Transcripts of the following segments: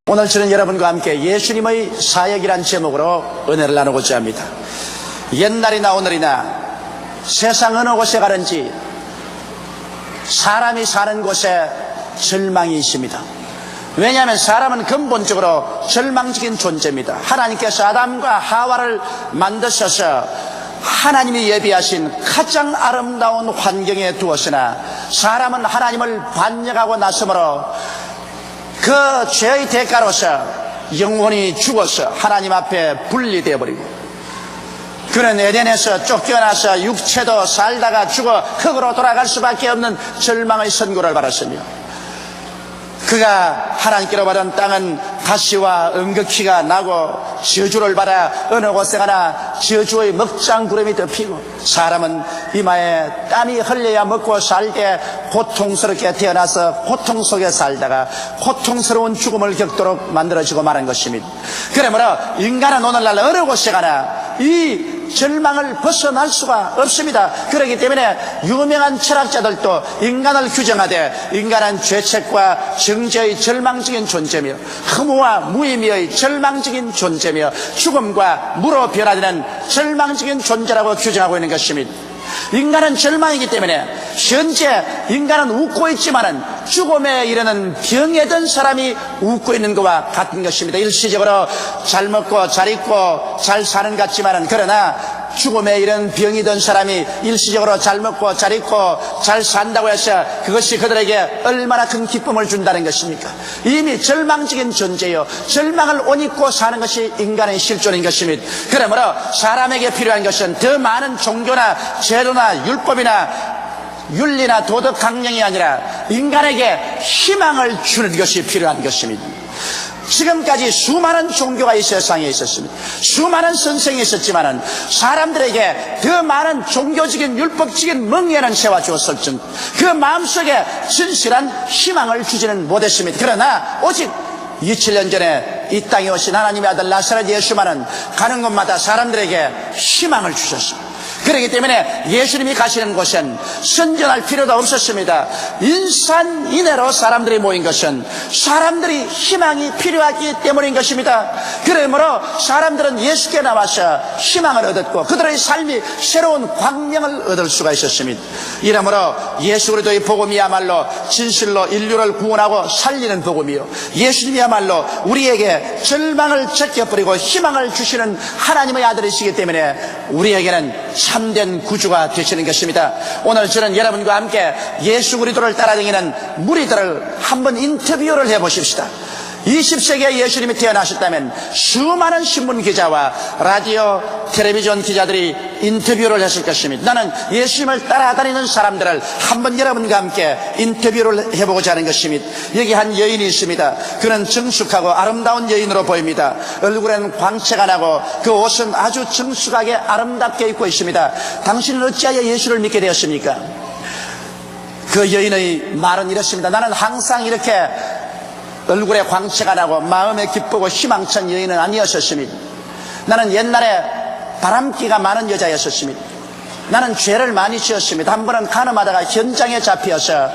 오늘 저는 여러분과 함께 예수님의 사역이란 제목으로 은혜를 나누고자 합니다. 옛날이나 오늘이나 세상 어느 곳에 가든지 사람이 사는 곳에 절망이 있습니다. 왜냐하면 사람은 근본적으로 절망적인 존재입니다. 하나님께서 아담과 하와를 만드셔서 하나님이 예비하신 가장 아름다운 환경에 두었으나 사람은 하나님을 반역하고 나서므로 그 죄의 대가로서 영혼이 죽어서 하나님 앞에 분리되어 버리고, 그는 에덴에서 쫓겨나서 육체도 살다가 죽어 흙으로 돌아갈 수밖에 없는 절망의 선고를 받았으며, 그가 하나님께로 받은 땅은 가시와 은극히가 나고 저주를 받아 어느 곳에 가나 저주의 먹장 구름이 덮이고, 사람은 이마에 땀이 흘려야 먹고 살게 고통스럽게 태어나서 고통 속에 살다가 고통스러운 죽음을 겪도록 만들어지고 마는 것입니다. 그러므로 인간은 오늘날 어느 곳에 가나 이 절망을 벗어날 수가 없습니다. 그렇기 때문에 유명한 철학자들도 인간을 규정하되 인간은 죄책과 정죄의 절망적인 존재며 허무와 무의미의 절망적인 존재며 죽음과 무로 변화되는 절망적인 존재라고 규정하고 있는 것입니다. 인간은 절망이기 때문에 현재 인간은 웃고 있지만은 죽음에 이르는 병에 든 사람이 웃고 있는 것과 같은 것입니다. 일시적으로 잘 먹고 잘 입고 잘 사는 것 같지만은, 그러나 죽음에 이른 병이 든 사람이 일시적으로 잘 먹고 잘 입고 잘 산다고 해서 그것이 그들에게 얼마나 큰 기쁨을 준다는 것입니까? 이미 절망적인 존재요, 절망을 옷 입고 사는 것이 인간의 실존인 것입니다. 그러므로 사람에게 필요한 것은 더 많은 종교나 제도나 율법이나 윤리나 도덕 강령이 아니라 인간에게 희망을 주는 것이 필요한 것입니다. 지금까지 수많은 종교가 이 세상에 있었습니다. 수많은 선생이 있었지만은 사람들에게 더 많은 종교적인 율법적인 멍에는 세워주었을지 그 마음속에 진실한 희망을 주지는 못했습니다. 그러나 오직 2000년 전에 이 땅에 오신 하나님의 아들 나사렛 예수만은 가는 곳마다 사람들에게 희망을 주셨습니다. 그렇기 때문에 예수님이 가시는 곳은 선전할 필요도 없었습니다. 인산인해로 사람들이 모인 것은 사람들이 희망이 필요하기 때문인 것입니다. 그러므로 사람들은 예수께 나와서 희망을 얻었고 그들의 삶이 새로운 광명을 얻을 수가 있었습니다. 이러므로 예수 그리스도의 복음이야말로 진실로 인류를 구원하고 살리는 복음이요, 예수님이야말로 우리에게 절망을 제껴버리고 희망을 주시는 하나님의 아들이시기 때문에 우리에게는 참된 구주가 되시는 것입니다. 오늘 저는 여러분과 함께 예수 그리스도를 따라다니는 무리들을 한번 인터뷰를 해보십시다. 20세기에 예수님이 태어나셨다면 수많은 신문기자와 라디오, 텔레비전 기자들이 인터뷰를 했을 것입니다. 나는 예수님을 따라다니는 사람들을 한번 여러분과 함께 인터뷰를 해보고자 하는 것입니다. 여기 한 여인이 있습니다. 그는 정숙하고 아름다운 여인으로 보입니다. 얼굴에는 광채가 나고 그 옷은 아주 정숙하게 아름답게 입고 있습니다. 당신은 어찌하여 예수를 믿게 되었습니까? 그 여인의 말은 이렇습니다. 나는 항상 이렇게 얼굴에 광채가 나고 마음에 기쁘고 희망찬 여인은 아니었었습니다. 나는 옛날에 바람기가 많은 여자였었습니다. 나는 죄를 많이 지었습니다. 한 번은 간음하다가 현장에 잡혀서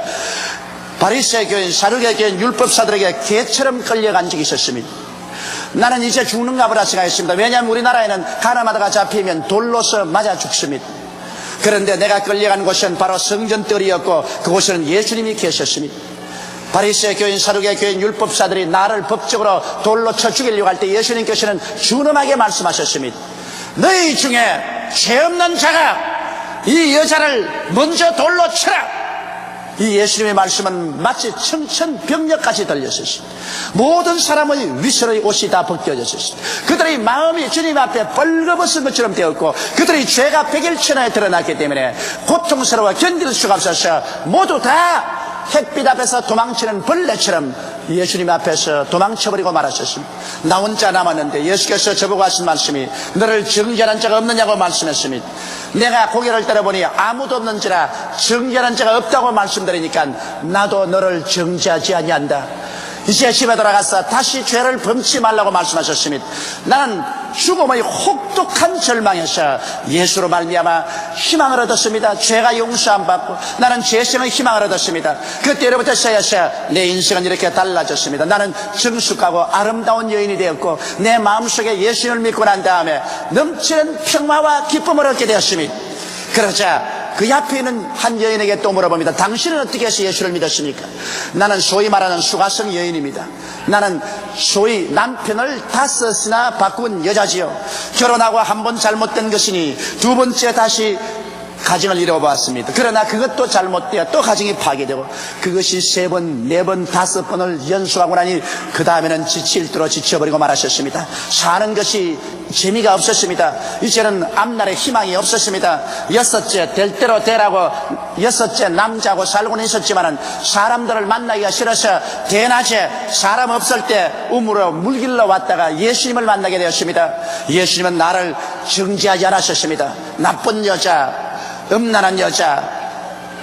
바리새인 교인, 사두개 교인, 율법사들에게 개처럼 끌려간 적이 있었습니다. 나는 이제 죽는가 보다 생각했습니다. 왜냐하면 우리나라에는 간음하다가 잡히면 돌로서 맞아 죽습니다. 그런데 내가 끌려간 곳은 바로 성전뜰이었고 그곳에는 예수님이 계셨습니다. 바리새인 교인, 사두개 교인, 율법사들이 나를 법적으로 돌로 쳐 죽이려고 할 때 예수님께서는 준엄하게 말씀하셨습니다. 너희 중에 죄 없는 자가 이 여자를 먼저 돌로 쳐라. 이 예수님의 말씀은 마치 청천벽력까지 들렸었습니다. 모든 사람의 위선의 옷이 다 벗겨졌었습니다. 그들의 마음이 주님 앞에 벌거벗은 것처럼 되었고 그들의 죄가 백일천하에 드러났기 때문에 고통스러워 견딜 수가 없어서 모두 다 햇빛 앞에서 도망치는 벌레처럼 예수님 앞에서 도망쳐버리고 말하셨습니다. 나 혼자 남았는데 예수께서 저보고 하신 말씀이 너를 정죄하는 자가 없느냐고 말씀했습니다. 내가 고개를 들어보니 아무도 없는지라 정죄하는 자가 없다고 말씀드리니까 나도 너를 정죄하지 아니한다. 이제 집에 돌아가서 다시 죄를 범치 말라고 말씀하셨습니다. 나는 죽음의 혹독한 절망에서 예수로 말미암아 희망을 얻었습니다. 죄가 용서 안 받고 나는 죄성의 희망을 얻었습니다. 그때로부터 시작해서 내 인생은 이렇게 달라졌습니다. 나는 정숙하고 아름다운 여인이 되었고 내 마음속에 예수를 믿고 난 다음에 넘치는 평화와 기쁨을 얻게 되었습니다. 그러자 그 앞에 있는 한 여인에게 또 물어봅니다. 당신은 어떻게 해서 예수를 믿었습니까? 나는 소위 말하는 수가성 여인입니다. 나는 소위 남편을 5이나 바꾼 여자지요. 결혼하고 한 번 잘못된 것이니 두 번째 다시 가정을 이뤄보았습니다. 그러나 그것도 잘못되어 또 가정이 파괴되고 그것이 3번, 4번, 5번을 연속하고 나니 그 다음에는 지칠 대로 지쳐버리고 말하셨습니다. 사는 것이 재미가 없었습니다. 이제는 앞날에 희망이 없었습니다. 6째 될 대로 되라고 6째 남자하고 살고는 있었지만은 사람들을 만나기가 싫어서 대낮에 사람 없을 때 우물로 물길러 왔다가 예수님을 만나게 되었습니다. 예수님은 나를 정죄하지 않으셨습니다. 나쁜 여자, 음란한 여자,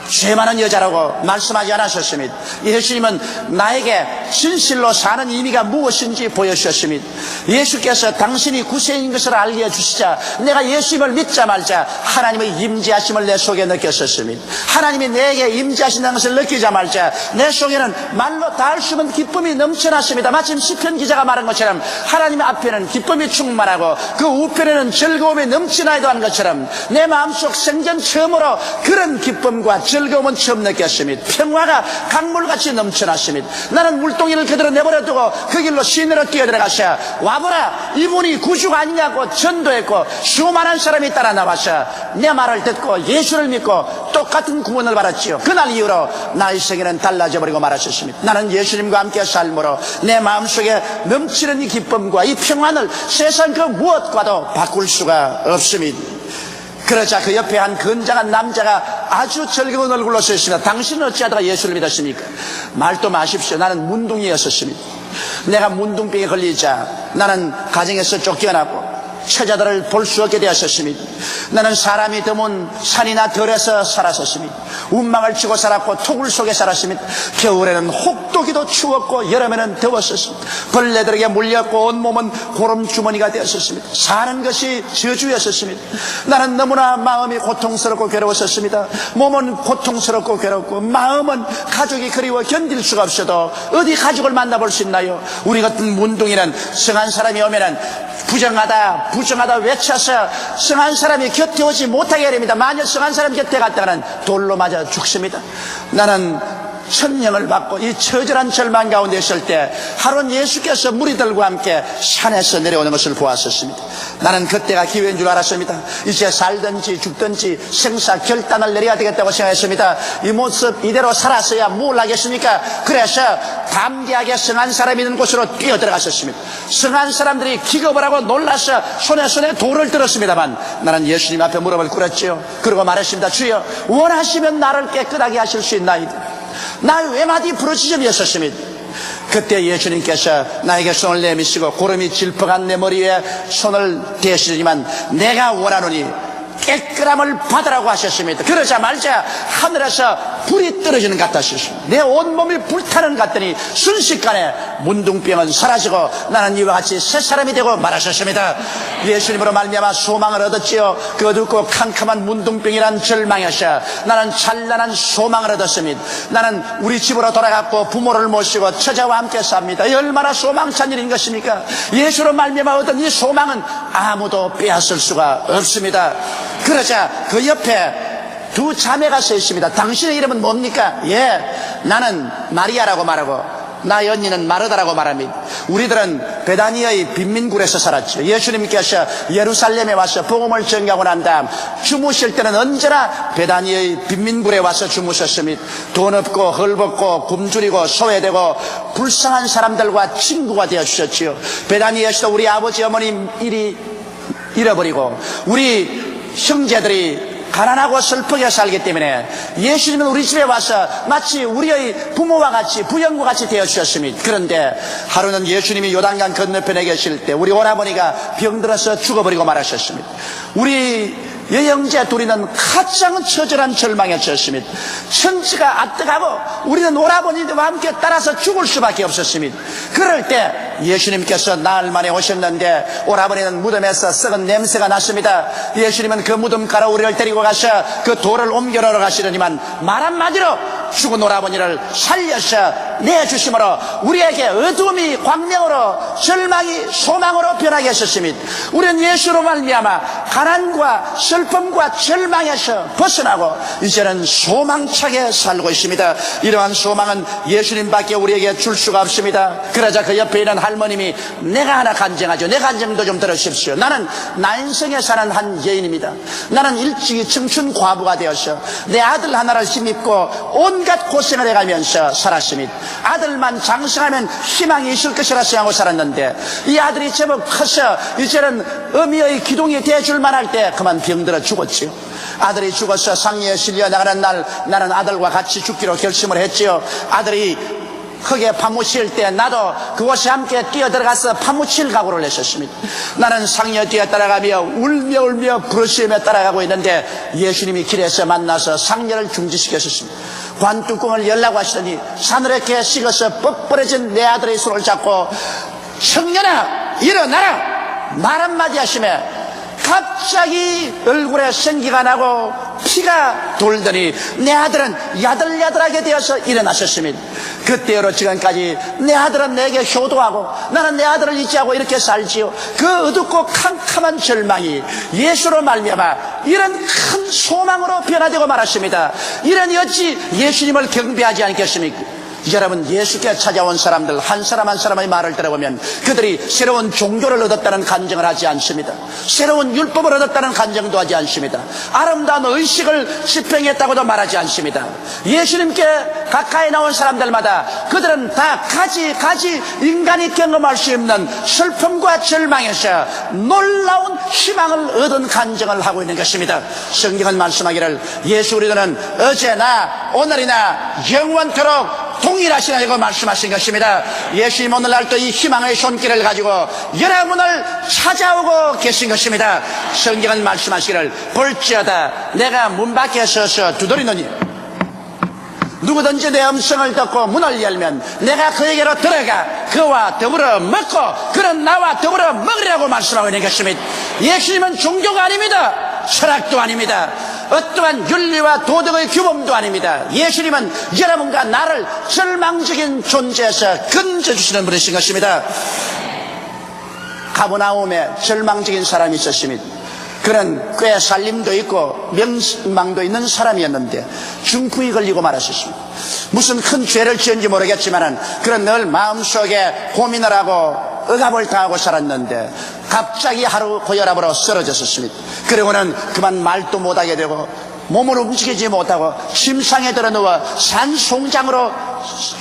죄 많은 여자라고 말씀하지 않으셨습니다. 예수님은 나에게 진실로 사는 의미가 무엇인지 보여주셨습니다. 예수께서 당신이 구세인 것을 알게 해주시자 내가 예수님을 믿자 말자 하나님의 임재하심을 내 속에 느꼈었습니다. 하나님이 내게 임재하신다는 것을 느끼자 말자 내 속에는 말로 다 할 수 없는 기쁨이 넘쳐났습니다. 마침 시편 기자가 말한 것처럼 하나님 앞에는 기쁨이 충만하고 그 우편에는 즐거움이 넘치나이도 한 것처럼 내 마음속 생전 처음으로 그런 기쁨과 즐거움은 처음 느꼈습니다. 평화가 강물같이 넘쳐났습니다. 나는 물동이를 그대로 내버려두고 그 길로 시내로 뛰어들어가서 와보라 이분이 구주가 아니냐고 전도했고 수많은 사람이 따라 나와서 내 말을 듣고 예수를 믿고 똑같은 구원을 받았지요. 그날 이후로 나의 세계는 달라져버리고 말았습니다. 나는 예수님과 함께 삶으로 내 마음속에 넘치는 이 기쁨과 이 평안을 세상 그 무엇과도 바꿀 수가 없습니다. 그러자 그 옆에 한 건장한 남자가 아주 즐거운 얼굴로 서 있습니다. 당신은 어찌하다가 예수를 믿었습니까? 말도 마십시오. 나는 문둥이였었습니다. 내가 문둥병에 걸리자 나는 가정에서 쫓겨나고 처자들을 볼 수 없게 되었었습니다. 나는 사람이 드문 산이나 들에서 살았었습니다. 운망을 치고 살았고 토굴 속에 살았습니다. 겨울에는 혹독히도 추웠고 여름에는 더웠었습니다. 벌레들에게 물렸고 온몸은 고름주머니가 되었었습니다. 사는 것이 저주였었습니다. 나는 너무나 마음이 고통스럽고 괴로웠었습니다. 몸은 고통스럽고 괴롭고 마음은 가족이 그리워 견딜 수가 없어도 어디 가족을 만나볼 수 있나요? 우리 같은 문둥이는 성한 사람이 오면은 부정하다 외쳐서 성한 사람이 곁에 오지 못하게 됩니다. 만약 성한 사람 곁에 갔다가는 돌로 맞아 죽습니다. 나는 천령을 받고 이 처절한 절망 가운데 있을 때 하루는 예수께서 무리들과 함께 산에서 내려오는 것을 보았었습니다. 나는 그때가 기회인 줄 알았습니다. 이제 살든지 죽든지 생사 결단을 내려야 되겠다고 생각했습니다. 이 모습 이대로 살았어야 뭘 하겠습니까? 그래서 담대하게 성한 사람이 있는 곳으로 뛰어들어갔었습니다. 성한 사람들이 기겁을 하고 놀라서 손에 돌을 들었습니다만 나는 예수님 앞에 무릎을 꿇었지요. 그리고 말했습니다. 주여 원하시면 나를 깨끗하게 하실 수 있나이다. 나의 외마디 부르짖음이었습니다. 그때 예수님께서 나에게 손을 내미시고 구름이 질퍽한 내 머리에 손을 대시지만 내가 원하노니 깨끗함을 받으라고 하셨습니다. 그러자마자 하늘에서 불이 떨어지는 것 같았습니다. 내 온몸이 불타는 것 같더니 순식간에 문둥병은 사라지고 나는 이와 같이 새 사람이 되고 말하셨습니다. 예수님으로 말미암아 소망을 얻었지요. 그 어둡고 캄캄한 문둥병이란 절망에서 나는 찬란한 소망을 얻었습니다. 나는 우리 집으로 돌아갔고 부모를 모시고 처자와 함께 삽니다. 얼마나 소망찬 일인 것입니까? 예수로 말미암아 얻은 이 소망은 아무도 빼앗을 수가 없습니다. 그러자 그 옆에 두 자매가 서 있습니다. 당신의 이름은 뭡니까? 예, 나는 마리아라고 말하고 나의 언니는 마르다라고 말합니다. 우리들은 베다니아의 빈민굴에서 살았죠. 예수님께서 예루살렘에 와서 복음을 전가하고 난 다음 주무실 때는 언제나 베다니아의 빈민굴에 와서 주무셨습니다. 돈 없고 헐벗고 굶주리고 소외되고 불쌍한 사람들과 친구가 되어주셨지요. 베다니아에서도 우리 아버지 어머님 일이 잃어버리고 우리 형제들이 가난하고 슬프게 살기 때문에 예수님은 우리 집에 와서 마치 우리의 부모와 같이 부영과 같이 되어주셨습니다. 그런데 하루는 예수님이 요단강 건너편에 계실 때 우리 오라버니가 병들어서 죽어버리고 말하셨습니다. 우리 여형제 둘이는 가장 처절한 절망에 처했습니다. 천지가 아뜨가고 우리는 오라버니와 함께 따라서 죽을 수밖에 없었습니다. 그럴 때 예수님께서 나흘 만에 오셨는데 오라버니는 무덤에서 썩은 냄새가 났습니다. 예수님은 그 무덤가로 우리를 데리고 가셔 그 돌을 옮겨 놓으러 가시더니만 말 한마디로 죽은 오라버니를 살려서 내주심으로 우리에게 어둠이 광명으로 절망이 소망으로 변하게 하셨습니다. 우리는 예수로 말미암아 가난과 슬픔과 절망에서 벗어나고 이제는 소망차게 살고 있습니다. 이러한 소망은 예수님밖에 우리에게 줄 수가 없습니다. 그러자 그 옆에 있는 할머님이 내가 하나 간증하죠. 내 간증도 좀 들으십시오. 나는 난성에 사는 한 여인입니다. 나는 일찍이 청춘 과부가 되어서 내 아들 하나를 힘입고 온갖 고생을 해가면서 살았습니다. 아들만 장성하면 희망이 있을 것이라 생각하고 살았는데 이 아들이 제법 커서 이제는 어미의 기둥이 돼줄만 할 때 그만 병들어 죽었지요. 아들이 죽어서 상리에 실려 나가는 날 나는 아들과 같이 죽기로 결심을 했지요. 아들이 흙에 파묻힐 때 나도 그곳에 함께 뛰어들어가서 파묻힐 각오를 했었습니다. 나는 상여 뒤에 따라가며 울며 부르시며 따라가고 있는데 예수님이 길에서 만나서 상여를 중지시켰습니다. 관뚜껑을 열라고 하시더니 사늘하게 식어서 뻑뻑해진 내 아들의 손을 잡고 청년아 일어나라 말 한마디 하시며 갑자기 얼굴에 생기가 나고 피가 돌더니 내 아들은 야들야들하게 되어서 일어나셨습니다. 그때로 지금까지 내 아들은 내게 효도하고 나는 내 아들을 잊지 않고 이렇게 살지요. 그 어둡고 캄캄한 절망이 예수로 말미암아 이런 큰 소망으로 변화되고 말았습니다. 이러니 어찌 예수님을 경배하지 않겠습니까? 여러분, 예수께 찾아온 사람들 한 사람 한 사람의 말을 들어보면 그들이 새로운 종교를 얻었다는 간증을 하지 않습니다. 새로운 율법을 얻었다는 간증도 하지 않습니다. 아름다운 의식을 집행했다고도 말하지 않습니다. 예수님께 가까이 나온 사람들마다 그들은 다 가지 인간이 경험할 수 없는 슬픔과 절망에서 놀라운 희망을 얻은 간증을 하고 있는 것입니다. 성경은 말씀하기를 예수 우리들은 어제나 오늘이나 영원토록 동일하시라고 말씀하신 것입니다. 예수님 오늘날도 이 희망의 손길을 가지고 여러분을 찾아오고 계신 것입니다. 성경은 말씀하시기를 볼지어다 내가 문 밖에 서서 두드리노니 누구든지 내 음성을 듣고 문을 열면 내가 그에게로 들어가 그와 더불어 먹고 그는 나와 더불어 먹으리라고 말씀하고 있는 것입니다. 예수님은 종교가 아닙니다. 철학도 아닙니다. 어떠한 윤리와 도덕의 규범도 아닙니다. 예수님은 여러분과 나를 절망적인 존재에서 건져주시는 분이신 것입니다. 가버나움에 절망적인 사람이 있었습니다. 그는 꽤 살림도 있고 명망도 있는 사람이었는데 중풍이 걸리고 말았습니다. 무슨 큰 죄를 지은지 모르겠지만 그는 늘 마음속에 고민을 하고 억압을 당하고 살았는데 갑자기 하루 고혈압으로 쓰러졌습니다. 그리고는 그만 말도 못하게 되고 몸을 움직이지 못하고 침상에 들어 누워 산송장으로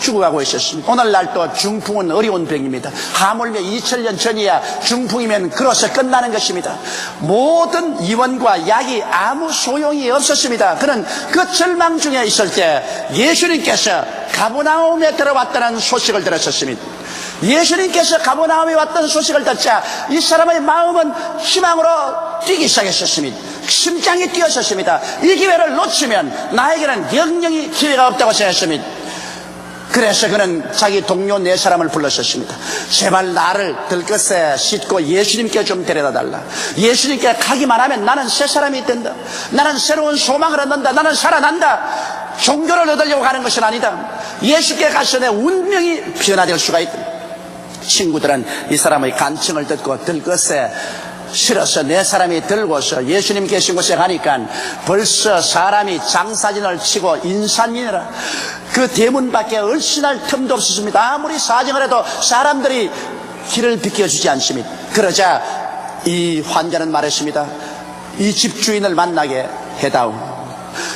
죽어가고 있었습니다. 오늘날도 중풍은 어려운 병입니다. 하물며 2000년 전이야 중풍이면 그로서 끝나는 것입니다. 모든 이원과 약이 아무 소용이 없었습니다. 그는 그 절망 중에 있을 때 예수님께서 가버나움에 들어왔다는 소식을 들었습니다. 예수님께서 가버나움에 왔던 소식을 듣자 이 사람의 마음은 희망으로 뛰기 시작했었습니다. 심장이 뛰었었습니다. 이 기회를 놓치면 나에게는 영영이 기회가 없다고 생각했습니다. 그래서 그는 자기 동료 4사람을 불렀었습니다. 제발 나를 들것에 싣고 예수님께 좀 데려다 달라. 예수님께 가기만 하면 나는 새 사람이 된다. 나는 새로운 소망을 얻는다. 나는 살아난다. 종교를 얻으려고 가는 것은 아니다. 예수께 가서 내 운명이 변화될 수가 있다. 친구들은 이 사람의 간청을 듣고 들것에 실어서 4사람이 들고서 예수님 계신 곳에 가니까 벌써 사람이 장사진을 치고 인산이라 그 대문 밖에 얼씬할 틈도 없었습니다. 아무리 사정을 해도 사람들이 길을 비켜주지 않습니다. 그러자 이 환자는 말했습니다. 이 집주인을 만나게 해다오.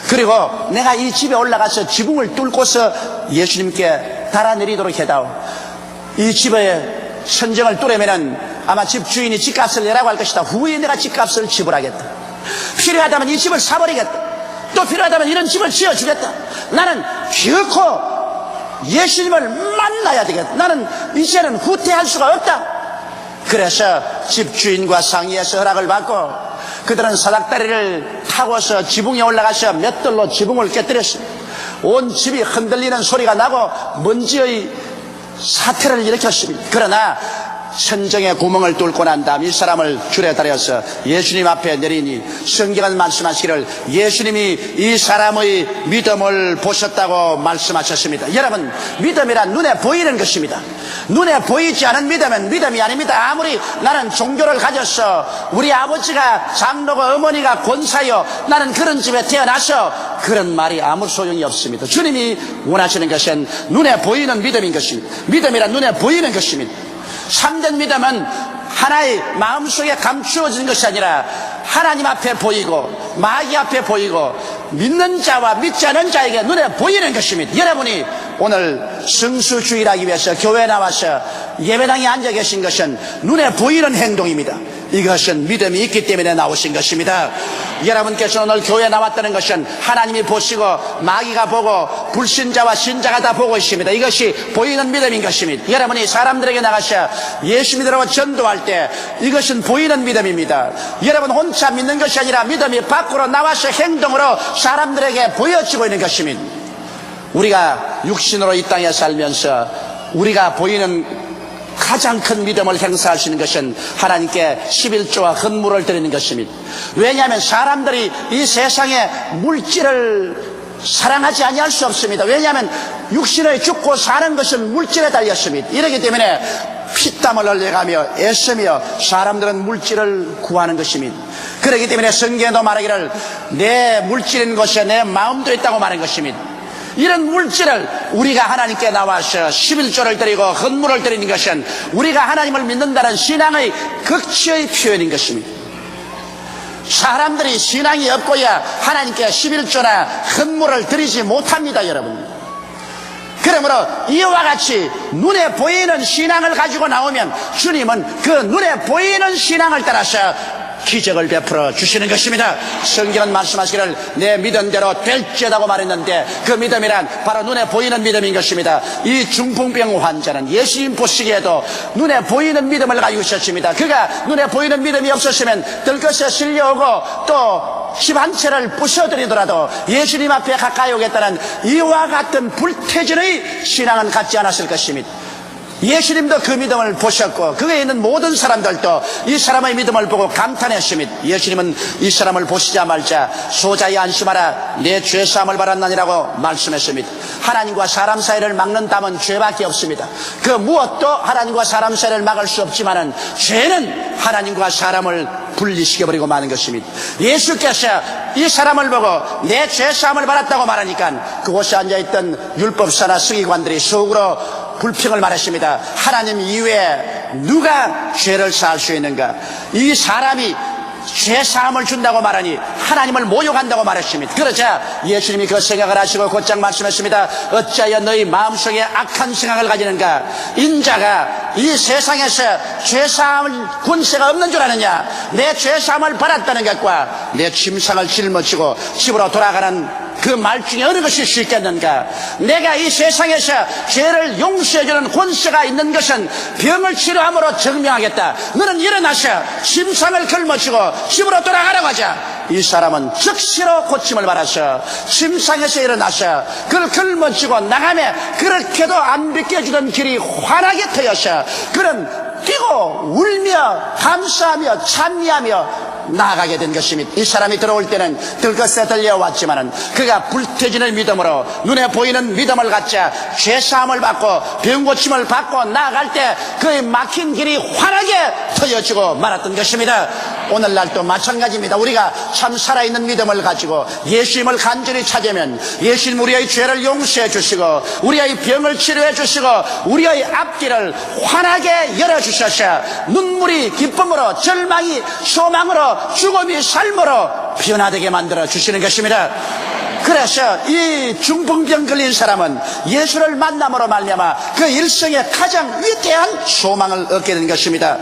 그리고 내가 이 집에 올라가서 지붕을 뚫고서 예수님께 달아내리도록 해다오. 이 집에 천정을 뚫으면은 아마 집주인이 집값을 내라고 할 것이다. 후에 내가 집값을 지불하겠다. 필요하다면 이 집을 사버리겠다. 또 필요하다면 이런 집을 지어주겠다. 나는 결코 예수님을 만나야 되겠다. 나는 이제는 후퇴할 수가 없다. 그래서 집주인과 상의해서 허락을 받고 그들은 사닥다리를 타고서 지붕에 올라가서 맷돌로 지붕을 깨뜨렸습니다. 온 집이 흔들리는 소리가 나고 먼지의 사태를 일으켰습니다. 그러나 천정의 구멍을 뚫고 난 다음 이 사람을 줄에 달여서 예수님 앞에 내리니 성경은 말씀하시기를 예수님이 이 사람의 믿음을 보셨다고 말씀하셨습니다. 여러분, 믿음이란 눈에 보이는 것입니다. 눈에 보이지 않은 믿음은 믿음이 아닙니다. 아무리 나는 종교를 가졌어, 우리 아버지가 장로고 어머니가 권사요, 나는 그런 집에 태어나서, 그런 말이 아무 소용이 없습니다. 주님이 원하시는 것은 눈에 보이는 믿음인 것입니다. 믿음이란 눈에 보이는 것입니다. 참된 믿음은 하나의 마음속에 감추어진 것이 아니라 하나님 앞에 보이고 마귀 앞에 보이고 믿는 자와 믿지 않은 자에게 눈에 보이는 것입니다. 여러분이 오늘 성수주일하기 위해서 교회에 나와서 예배당에 앉아 계신 것은 눈에 보이는 행동입니다. 이것은 믿음이 있기 때문에 나오신 것입니다. 여러분께서 오늘 교회에 나왔다는 것은 하나님이 보시고 마귀가 보고 불신자와 신자가 다 보고 있습니다. 이것이 보이는 믿음인 것입니다. 여러분이 사람들에게 나가서 예수 믿으라고 전도할 때 이것은 보이는 믿음입니다. 여러분 혼자 믿는 것이 아니라 믿음이 밖으로 나와서 행동으로 사람들에게 보여지고 있는 것입니다. 우리가 육신으로 이 땅에 살면서 우리가 보이는 가장 큰 믿음을 행사할 수 있는 것은 하나님께 11조와 헌물을 드리는 것입니다. 왜냐하면 사람들이 이 세상에 물질을 사랑하지 아니할 수 없습니다. 왜냐하면 육신의 죽고 사는 것은 물질에 달렸습니다. 이렇기 때문에 피땀을 흘려가며 애쓰며 사람들은 물질을 구하는 것입니다. 그렇기 때문에 성경에도 말하기를 내 물질인 것에 내 마음도 있다고 말한 것입니다. 이런 물질을 우리가 하나님께 나와서 11조를 드리고 헌물을 드리는 것은 우리가 하나님을 믿는다는 신앙의 극치의 표현인 것입니다. 사람들이 신앙이 없고야 하나님께 11조나 헌물을 드리지 못합니다, 여러분. 그러므로 이와 같이 눈에 보이는 신앙을 가지고 나오면 주님은 그 눈에 보이는 신앙을 따라서 기적을 베풀어 주시는 것입니다. 성경은 말씀하시기를 내 믿은 대로 될지어다고 말했는데 그 믿음이란 바로 눈에 보이는 믿음인 것입니다. 이 중풍병 환자는 예수님 보시기에도 눈에 보이는 믿음을 가지고 있었습니다. 그가 눈에 보이는 믿음이 없었으면 들것에 실려오고 또 집 한 채를 부셔드리더라도 예수님 앞에 가까이 오겠다는 이와 같은 불태진의 신앙은 갖지 않았을 것입니다. 예수님도 그 믿음을 보셨고 그에 있는 모든 사람들도 이 사람의 믿음을 보고 감탄했습니다. 예수님은 이 사람을 보시자마자 소자야 안심하라 내 죄사함을 받았나니라고 말씀했습니다. 하나님과 사람 사이를 막는 담은 죄밖에 없습니다. 그 무엇도 하나님과 사람 사이를 막을 수 없지만은 죄는 하나님과 사람을 분리시켜버리고 마는 것입니다. 예수께서 이 사람을 보고 내 죄사함을 받았다고 말하니까 그곳에 앉아있던 율법사나 서기관들이 속으로 불평을 말했습니다. 하나님 이외에 누가 죄를 사할 수 있는가? 이 사람이 죄사함을 준다고 말하니 하나님을 모욕한다고 말했습니다. 그러자 예수님이 그 생각을 하시고 곧장 말씀했습니다. 어찌하여 너희 마음속에 악한 생각을 가지는가? 인자가 이 세상에서 죄사함을 권세가 없는 줄 아느냐? 내 죄사함을 받았다는 것과 내 침상을 짊어지고 집으로 돌아가는 그 말 중에 어느 것이 수 있겠는가? 내가 이 세상에서 죄를 용서해주는 권세가 있는 것은 병을 치료함으로 증명하겠다. 너는 일어나서 침상을 걸머쥐고 집으로 돌아가라고 하자. 이 사람은 즉시로 고침을 받아서 침상에서 일어나서 그를 걸머쥐고 나가며 그렇게도 안 비켜주던 길이 환하게 트여서 그는 뛰고 울며 감사하며 찬미하며 나아가게 된 것입니다. 이 사람이 들어올 때는 들것에 들려왔지만은 그가 불태진의 믿음으로 눈에 보이는 믿음을 갖자 죄사함을 받고 병고침을 받고 나아갈 때 그의 막힌 길이 환하게 트여지고 말았던 것입니다. 오늘날도 마찬가지입니다. 우리가 참 살아있는 믿음을 가지고 예수님을 간절히 찾으면 예수님 우리의 죄를 용서해 주시고 우리의 병을 치료해 주시고 우리의 앞길을 환하게 열어주셔서 눈물이 기쁨으로 절망이 소망으로 죽음이 삶으로 변화되게 만들어 주시는 것입니다. 그래서 이 중풍병 걸린 사람은 예수를 만남으로 말미암아 그 일생의 가장 위대한 소망을 얻게 된 것입니다.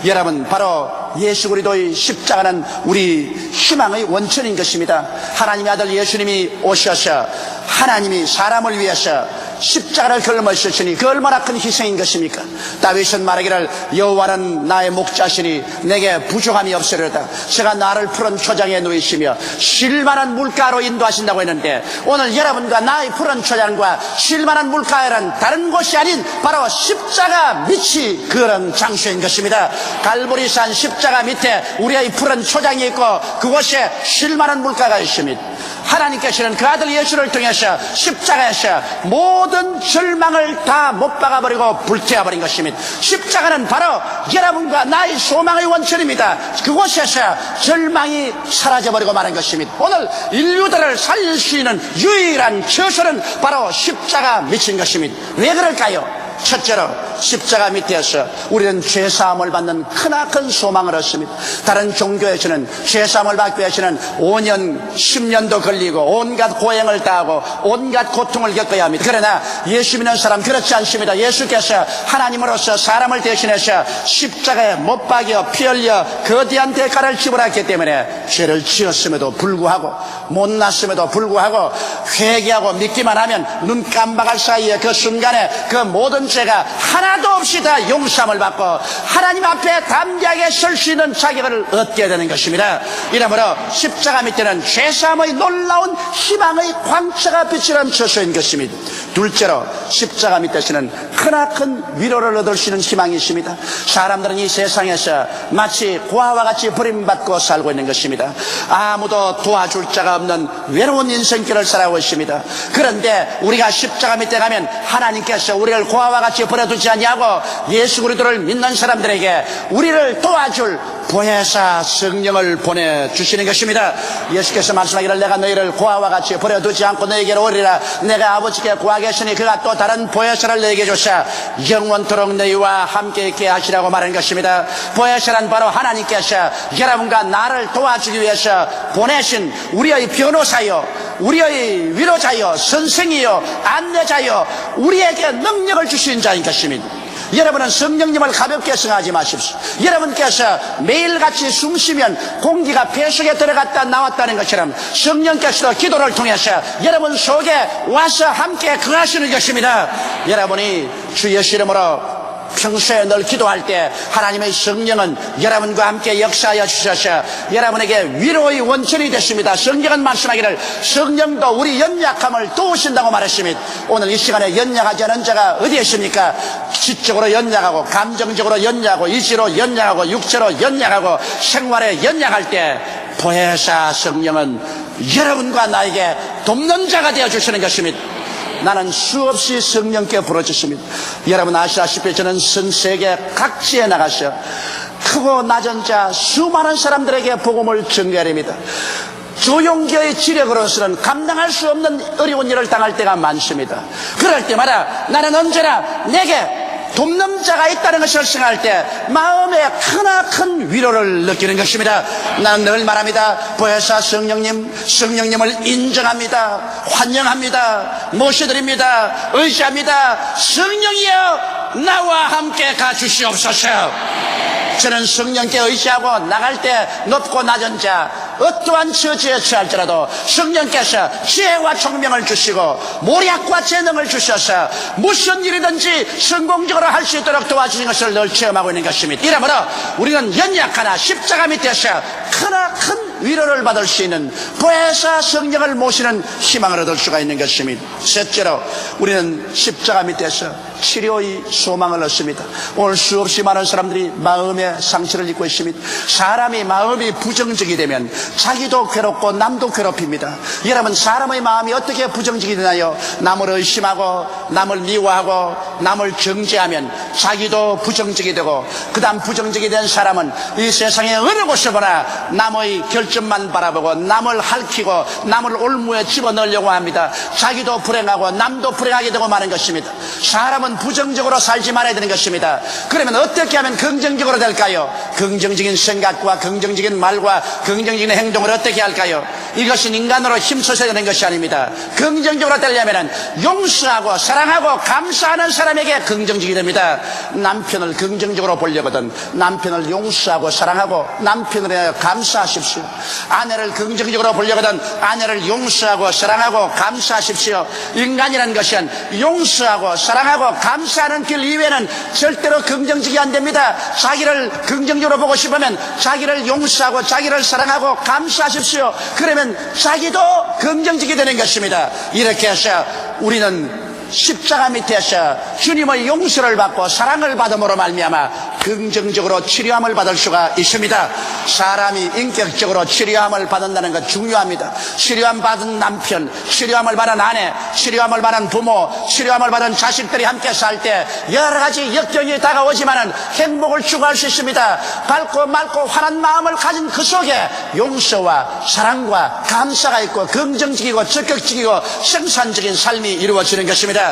여러분 바로 예수 그리스도의 십자가는 우리 희망의 원천인 것입니다. 하나님의 아들 예수님이 오셔서 하나님이 사람을 위해서 십자가를 걸머셨으니 그 얼마나 큰 희생인 것입니까? 다윗은 말하기를 여호와는 나의 목자시니 내게 부족함이 없으리로다. 제가 나를 푸른 초장에 누이시며 쉴만한 물가로 인도하신다고 했는데, 오늘 여러분과 나의 푸른 초장과 쉴만한 물가에는 다른 곳이 아닌 바로 십자가 밑이 그런 장소인 것입니다. 갈보리산 십자가 밑에 우리의 푸른 초장이 있고 그곳에 쉴만한 물가가 있습니다. 하나님께서는 그 아들 예수를 통해서 십자가에서 모든 절망을 다 못 박아버리고 불태워버린 것입니다. 십자가는 바로 여러분과 나의 소망의 원천입니다. 그곳에서 절망이 사라져버리고 마는 것입니다. 오늘 인류들을 살릴 수 있는 유일한 처소는 바로 십자가 밑인 것입니다. 왜 그럴까요? 첫째로 십자가 밑에서 우리는 죄사함을 받는 크나큰 소망을 얻습니다. 다른 종교에서는 죄사함을 받기 위해서는 5년 10년도 걸리고 온갖 고행을 다하고 온갖 고통을 겪어야 합니다. 그러나 예수 믿는 사람 그렇지 않습니다. 예수께서 하나님으로서 사람을 대신해서 십자가에 못 박여 피 흘려 거대한 대가를 지불했기 때문에 죄를 지었음에도 불구하고 못났음에도 불구하고 회개하고 믿기만 하면 눈 깜박할 사이에 그 순간에 그 모든 죄가 하나도 없이 다 용서함을 받고 하나님 앞에 담대하게 설 수 있는 자격을 얻게 되는 것입니다. 이러므로 십자가 밑에는 죄사함의 놀라운 희망의 광채가 비치는 처소인 것입니다. 둘째로 십자가 밑에서는 크나큰 위로를 얻을 수 있는 희망이 있습니다. 사람들은 이 세상에서 마치 고아와 같이 버림받고 살고 있는 것입니다. 아무도 도와줄 자가 없는 외로운 인생길을 살아오고 있습니다. 그런데 우리가 십자가 밑에 가면 하나님께서 우리를 고아와 같이 버려두지 않냐고 예수 그리스도를 믿는 사람들에게 우리를 도와줄 보혜사 성령을 보내주시는 것입니다. 예수께서 말씀하기를 내가 너희를 고아와 같이 버려두지 않고 너희에게로 오리라. 내가 아버지께 구하겠으니 그가 또 다른 보혜사를 너희에게 주사 영원토록 너희와 함께 있게 하시라고 말하는 것입니다. 보혜사란 바로 하나님께서 여러분과 나를 도와주기 위해서 보내신 우리의 변호사요, 우리의 위로자요, 선생이요, 안내자요, 우리에게 능력을 주신 자인 것입니다. 여러분은 성령님을 가볍게 생각하지 마십시오. 여러분께서 매일같이 숨쉬면 공기가 폐 속에 들어갔다 나왔다는 것처럼 성령께서도 기도를 통해서 여러분 속에 와서 함께 거하시는 것입니다. 여러분이 주 예수 이름으로 평소에 늘 기도할 때 하나님의 성령은 여러분과 함께 역사하여 주셔서 여러분에게 위로의 원천이 됐습니다. 성경은 말씀하기를 성령도 우리 연약함을 도우신다고 말했습니다. 오늘 이 시간에 연약하지 않은 자가 어디에 있습니까? 지적으로 연약하고 감정적으로 연약하고 의지로 연약하고 육체로 연약하고 생활에 연약할 때 보혜사 성령은 여러분과 나에게 돕는 자가 되어주시는 것입니다. 나는 수없이 성령께 부르짖습니다. 여러분 아시다시피 저는 전 세계 각지에 나가서 크고 낮은 자 수많은 사람들에게 복음을 전개합니다. 조용교의 지력으로서는 감당할 수 없는 어려운 일을 당할 때가 많습니다. 그럴 때마다 나는 언제나 내게 돕는 자가 있다는 것을 생각할 때 마음에 크나큰 위로를 느끼는 것입니다. 나는 늘 말합니다. 보혜사 성령님을 인정합니다. 환영합니다. 모셔드립니다. 의지합니다. 성령이여 나와 함께 가주시옵소서. 저는 성령께 의지하고 나갈 때 높고 낮은 자 어떠한 처지에 처할지라도 성령께서 지혜와 총명을 주시고 모략과 재능을 주셔서 무슨 일이든지 성공적으로 할 수 있도록 도와주는 것을 늘 체험하고 있는 것입니다. 이러므로 우리는 연약하나 십자가 밑에서 크나큰 위로를 받을 수 있는 보혜사 성령을 모시는 희망을 얻을 수가 있는 것입니다. 셋째로 우리는 십자가 밑에서 치료의 소망을 얻습니다. 오늘 수없이 많은 사람들이 마음의 상처를 입고 있습니다. 사람이 마음이 부정적이 되면 자기도 괴롭고 남도 괴롭힙니다. 여러분 사람의 마음이 어떻게 부정적이 되나요? 남을 의심하고 남을 미워하고 남을 정죄하면 자기도 부정적이 되고 그 다음 부정적이 된 사람은 이 세상에 어느 곳에 보나 남의 결점만 바라보고 남을 핥히고 남을 올무에 집어넣으려고 합니다. 자기도 불행하고 남도 불행하게 되고 마는 것입니다. 사람은 부정적으로 살지 말아야 되는 것입니다. 그러면 어떻게 하면 긍정적으로 될까요? 긍정적인 생각과 긍정적인 말과 긍정적인 행동을 어떻게 할까요? 이것은 인간으로 힘써서 되는 것이 아닙니다. 긍정적으로 되려면 용서하고 사랑하고 감사하는 사람에게 긍정적이 됩니다. 남편을 긍정적으로 보려거든 남편을 용서하고 사랑하고 남편을 감사하십시오. 아내를 긍정적으로 보려거든 아내를 용서하고 사랑하고 감사하십시오. 인간이라는 것은 용서하고 사랑하고 감사하는 길 이외에는 절대로 긍정적이 안 됩니다. 자기를 긍정적으로 보고 싶으면 자기를 용서하고 자기를 사랑하고 감사하십시오. 그러면 자기도 긍정적이 되는 것입니다. 이렇게 해서 우리는 십자가 밑에서 주님의 용서를 받고 사랑을 받음으로 말미암아 긍정적으로 치료함을 받을 수가 있습니다. 사람이 인격적으로 치료함을 받는다는 것 중요합니다. 치료함 받은 남편, 치료함을 받은 아내, 치료함을 받은 부모, 치료함을 받은 자식들이 함께 살 때 여러 가지 역경이 다가오지만은 행복을 추구할 수 있습니다. 밝고 맑고 환한 마음을 가진 그 속에 용서와 사랑과 감사가 있고 긍정적이고 적극적이고 생산적인 삶이 이루어지는 것입니다.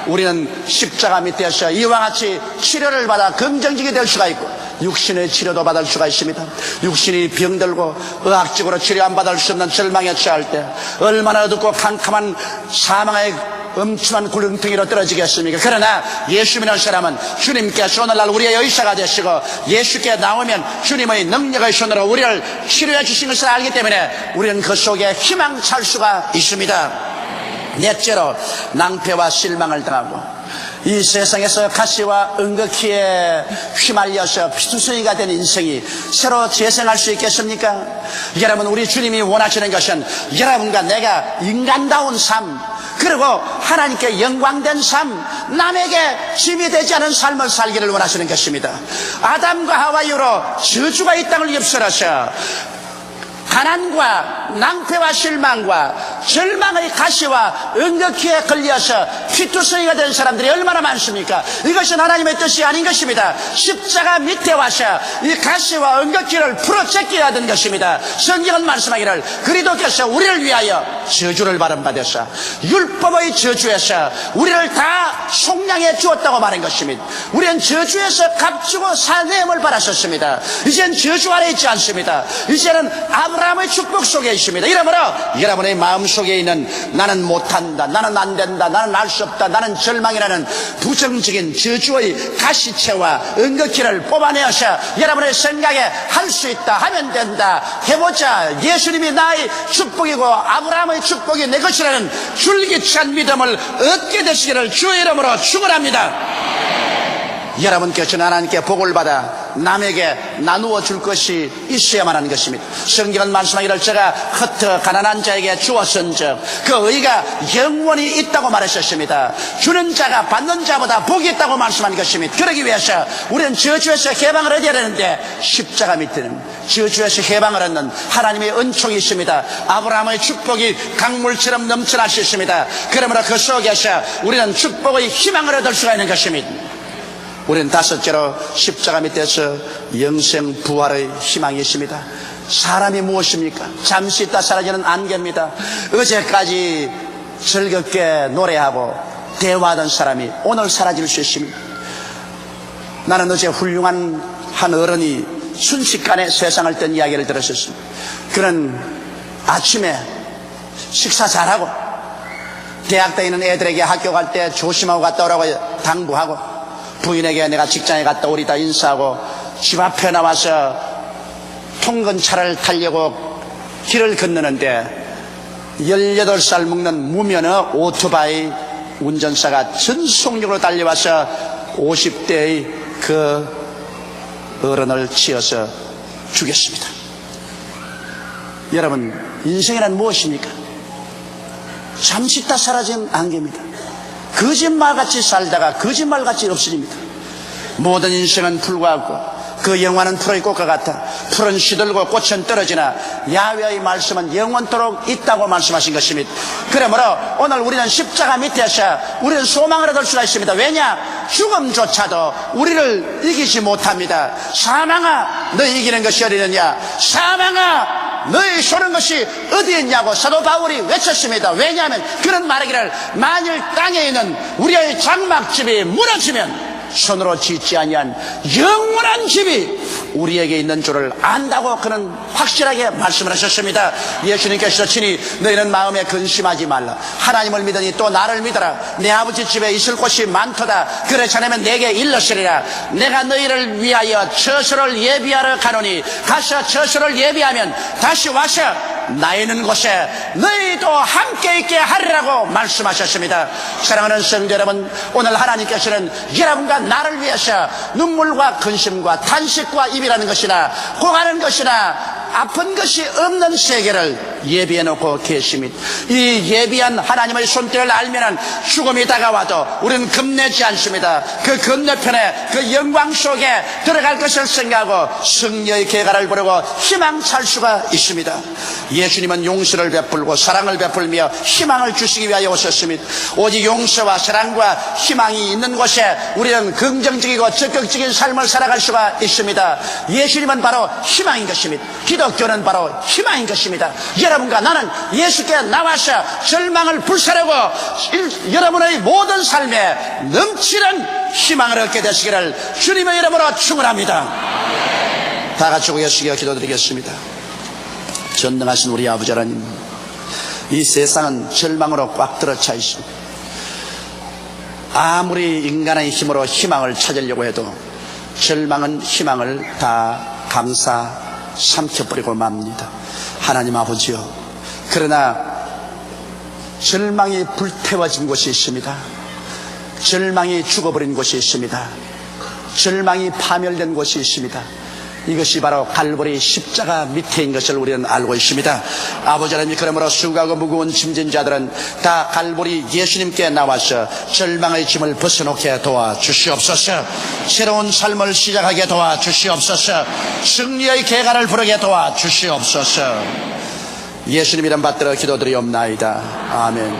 우리는 십자가 밑에서 이와 같이 치료를 받아 긍정적이 될 수가 있고 육신의 치료도 받을 수가 있습니다. 육신이 병들고 의학적으로 치료 안 받을 수 없는 절망에 처할 때 얼마나 어둡고 캄캄한 사망의 엄청난 구렁텅이로 떨어지겠습니까? 그러나 예수 믿는 사람은 주님께서 오늘날 우리의 의사가 되시고 예수께 나오면 주님의 능력의 손으로 우리를 치료해 주신 것을 알기 때문에 우리는 그 속에 희망 찰 수가 있습니다. 넷째로 낭패와 실망을 당하고 이 세상에서 가시와 은극히에 휘말려서 피투성이가 된 인생이 새로 재생할 수 있겠습니까? 여러분, 우리 주님이 원하시는 것은 여러분과 내가 인간다운 삶, 그리고 하나님께 영광된 삶, 남에게 짐이 되지 않은 삶을 살기를 원하시는 것입니다. 아담과 하와 이후로 저주가 이 땅을 휩쓸어서 가난과 낭패와 실망과 절망의 가시와 은극히에 걸려서 피투성이가 된 사람들이 얼마나 많습니까? 이것은 하나님의 뜻이 아닌 것입니다. 십자가 밑에 와서 이 가시와 은극히를 풀어제껴야 하는 것입니다. 성경은 말씀하기를 그리스도께서 우리를 위하여 저주를 받으사 율법의 저주에서 우리를 다 속량해 주었다고 말한 것입니다. 우리는 저주에서 값주고 사내음을 받았었습니다. 이제는 저주 아래 있지 않습니다. 이제는 아브라함의 축복 속에 있습니다. 이러므로 여러분의 마음속에 있는 나는 못한다, 나는 안 된다, 나는 알 수 없다, 나는 절망이라는 부정적인 저주의 가시채와 은극히를 뽑아내어서 여러분의 생각에 할 수 있다, 하면 된다, 해보자, 예수님이 나의 축복이고 아브라함의 축복이 내 것이라는 줄기찬 믿음을 얻게 되시기를 주의 이름으로 축원합니다. 여러분께서는 하나님께 복을 받아 남에게 나누어 줄 것이 있어야만 하는 것입니다. 성경은 말씀하기를 제가 흩어 가난한 자에게 주었은즉 그 의가 영원히 있다고 말하셨습니다. 주는 자가 받는 자보다 복이 있다고 말씀한 것입니다. 그러기 위해서 우리는 저주에서 해방을 얻어야 되는데 십자가 밑에는 저주에서 해방을 얻는 하나님의 은총이 있습니다. 아브라함의 축복이 강물처럼 넘쳐날 수 있습니다. 그러므로 그 속에서 우리는 축복의 희망을 얻을 수가 있는 것입니다. 우리는 다섯째로 십자가 밑에서 영생 부활의 희망이 있습니다. 사람이 무엇입니까? 잠시 있다 사라지는 안개입니다. 어제까지 즐겁게 노래하고 대화하던 사람이 오늘 사라질 수 있습니다. 나는 어제 훌륭한 한 어른이 순식간에 세상을 뜬 이야기를 들었습니다. 그는 아침에 식사 잘하고 대학 다니는 애들에게 학교 갈 때 조심하고 갔다 오라고 당부하고 부인에게 내가 직장에 갔다 오리다 인사하고 집 앞에 나와서 통근차를 타려고 길을 건너는데 18살 먹는 무면허 오토바이 운전사가 전속력으로 달려와서 50대의 그 어른을 치어서 죽였습니다. 여러분, 인생이란 무엇입니까? 잠시 있다 사라진 안개입니다. 거짓말같이 살다가 거짓말같이 없어집니다. 모든 인생은 풀과 같고 그 영화는 풀의 꽃과 같아 풀은 시들고 꽃은 떨어지나 야훼의 말씀은 영원토록 있다고 말씀하신 것입니다. 그러므로 오늘 우리는 십자가 밑에서 우리는 소망을 얻을 수가 있습니다. 왜냐? 죽음조차도 우리를 이기지 못합니다. 사망아, 너희 이기는 것이 어디느냐? 사망아, 너희 쏘는 것이 어디에 있냐고 사도 바울이 외쳤습니다. 왜냐하면 그런 말하기를 만일 땅에 있는 우리의 장막집이 무너지면 손으로 짓지 아니한 영원한 집이 우리에게 있는 줄을 안다고 그는 확실하게 말씀을 하셨습니다. 예수님께서 친히 너희는 마음에 근심하지 말라. 하나님을 믿으니 또 나를 믿어라. 내 아버지 집에 있을 곳이 많도다. 그렇지 않으면 내게 일렀으리라. 내가 너희를 위하여 처소를 예비하러 가노니 가서 처소를 예비하면 다시 와서 나 있는 곳에 너희도 함께 있게 하리라고 말씀하셨습니다. 사랑하는 성도 여러분, 오늘 하나님께서는 여러분과 나를 위해서 눈물과 근심과 탄식과 입이라는 것이나 고가는 것이나 아픈 것이 없는 세계를 예비해 놓고 계십니다. 이 예비한 하나님의 손길을 알면 죽음이 다가와도 우리는 겁내지 않습니다. 그 건너편에 그 영광 속에 들어갈 것을 생각하고 승리의 계가를 부르고 희망찰 수가 있습니다. 예수님은 용서를 베풀고 사랑을 베풀며 희망을 주시기 위하여 오셨습니다. 오직 용서와 사랑과 희망이 있는 곳에 우리는 긍정적이고 적극적인 삶을 살아갈 수가 있습니다. 예수님은 바로 희망인 것입니다. 기독교는 바로 희망인 것입니다. 여러분과 나는 예수께 나와서 절망을 불사르고 여러분의 모든 삶에 넘치는 희망을 얻게 되시기를 주님의 이름으로 축원합니다. 다 같이 고개숙여 기도드리겠습니다. 전능하신 우리 아버지 하나님, 이 세상은 절망으로 꽉 들어차 있습니다. 아무리 인간의 힘으로 희망을 찾으려고 해도 절망은 희망을 다 감싸 삼켜버리고 맙니다. 하나님 아버지여, 그러나 절망이 불태워진 곳이 있습니다. 절망이 죽어버린 곳이 있습니다. 절망이 파멸된 곳이 있습니다. 이것이 바로 갈보리 십자가 밑에인 것을 우리는 알고 있습니다. 아버지 하나님, 그러므로 수고하고 무거운 짐진 자들은 다 갈보리 예수님께 나와서 절망의 짐을 벗어놓게 도와주시옵소서. 새로운 삶을 시작하게 도와주시옵소서. 승리의 계가를 부르게 도와주시옵소서. 예수님 이름 받들어 기도드리옵나이다. 아멘.